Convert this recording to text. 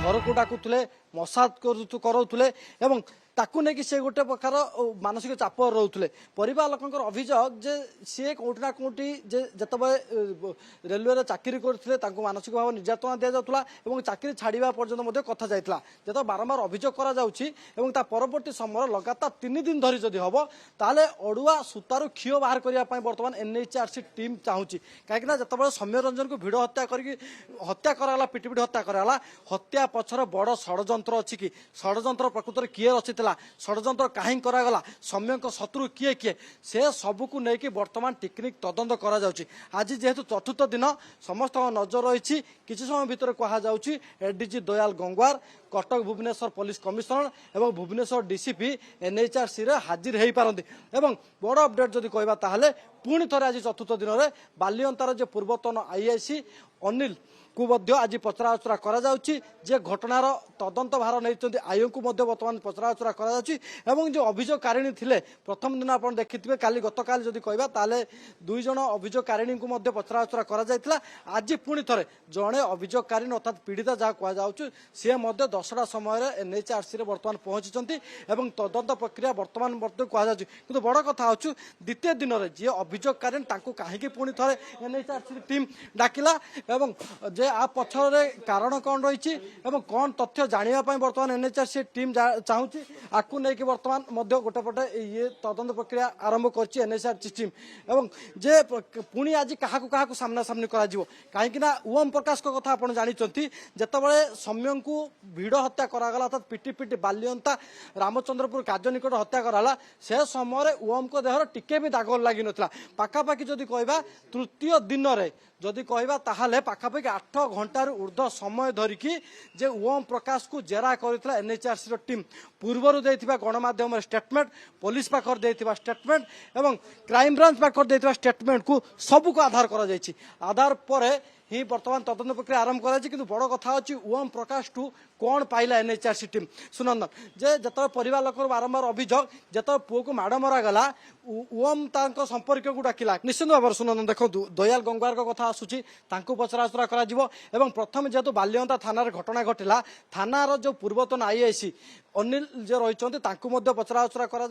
घर को डाकुले मसाज कराउले एवं ताकू नहीं से गोटे प्रकार मानसिक चाप रोते परिवार लोक अभियोग जे सी कौटिना कौटी जिते रेलवे चाकरी करते मानसिक भाव निर्यातना दि जाऊला और चाकरी छाड़ा पर्यटन कथा जाता जो बारंबार अभियोग परवर्ती समय लगातार 3 दिन धरी जदि हम ताले अड़ुआ सूतार क्षीय बाहर करने बर्तमान एनएचआरसी टीम चाहूँगी कहीं जो सौम्य रंजन को भिड़ हत्या हत्या कराला पिटिपिटी हत्या कराला हत्या पछर बड़ षड्यंत्र अच्छी कि षड्यंत्र प्रकृत किए रचिता षड्यंत्र कहीं करागला सौम्य शत्रु किए किए से सबको लेकिन बर्तमान टेक्निक तदंत करा जाउची। आज जेहेतु चतुर्थ दिन समस्त नजर रही किसी समय भितर कहुच्छी ADG Dayal Gangwar Cuttack Bhubaneswar police commissioner और भुवनेश्वर डीसीपी एनएचआरसी रे हाजिर हो पारती एवं बड़ अपडेट जदि कहबा ताहले पुणी थे आज चतुर्थ दिन में बालियंतार जो पूर्वतन आईआईसी अनिल को आज पचराउचरा करा जे घटनार तदंत भार नहीं आयोग को बर्तमान पचराउचरा करा जो अभियोगकारिणी थिले प्रथम दिन आप देखिथे काली गतकाल जदि कहबा ताले 2 जन अभियोगकारिणी को पचराउचरा करा आज पुणी थे जड़े अभियोगकारिणी अर्थात पीड़िता जहाँ कहुच्छू सी 10टा समय एनएचआरसी बर्तमान पहुंची और तदंत प्रक्रिया बर्तमान कहु बड़ कथा हूँ द्वितीय दिन में जी अभियोगकारिणी कहीं पुणी थे एनएचआरसी टीम डाकिला जे आ पछरे कारण कौन रही कौन तथ्य जानापी बर्तमान एनएचआरसी टीम चाहूँगी आपको लेकिन बर्तमान गोटे पटे ये तदंत प्रक्रिया आरंभ कर एनएचआरसी टीम एवं जे पुणी आज क्या सामना सामनी कहीं ओम प्रकाश कथा आप जानते जितेबाला सौम्य को भिड़ हत्या करागला अर्थात पिटिपिटी बालियंता रामचंद्रपुर कार्य निकट हत्या कराला से समय ओम को देहर टिके भी दाग लगी नाला पाखापाखि जदि कहबा तृतीय दिन में जदि कहबा ताहले पाखापाखि 8 घंटार ऊर्ध्व समय धरिकी जे ओम प्रकाश को जेरा करथिला एनएचआरसी टीम पूर्वर देथिबा गणमाध्यम स्टेटमेंट पुलिस पाखर देथिबा स्टेटमेंट एवं क्राइम ब्रांच पाखर देथिबा स्टेटमेंट को सबको आधार करा जायछि आधार पर ही बर्तमान तदंत प्रक्रिया आरंभ कर बड़ कथा अच्छी ओम प्रकाश टू कौन पाइला एनएचआरसी टीम सुनंदन जे जो परिवार लोक बारंबार अभियोग जो पुओ को माड़ मरागला ओम संपर्क को डाकिला निश्चित भाव सुनंदन देखो दयाल गंगवार कथा आसूची पचराउचरा कर प्रथम जेहेतु बालियंता थाना घटना घटिला थानार जो पूर्वतन आईआईसी अनिल जे रही पचराउचरा करा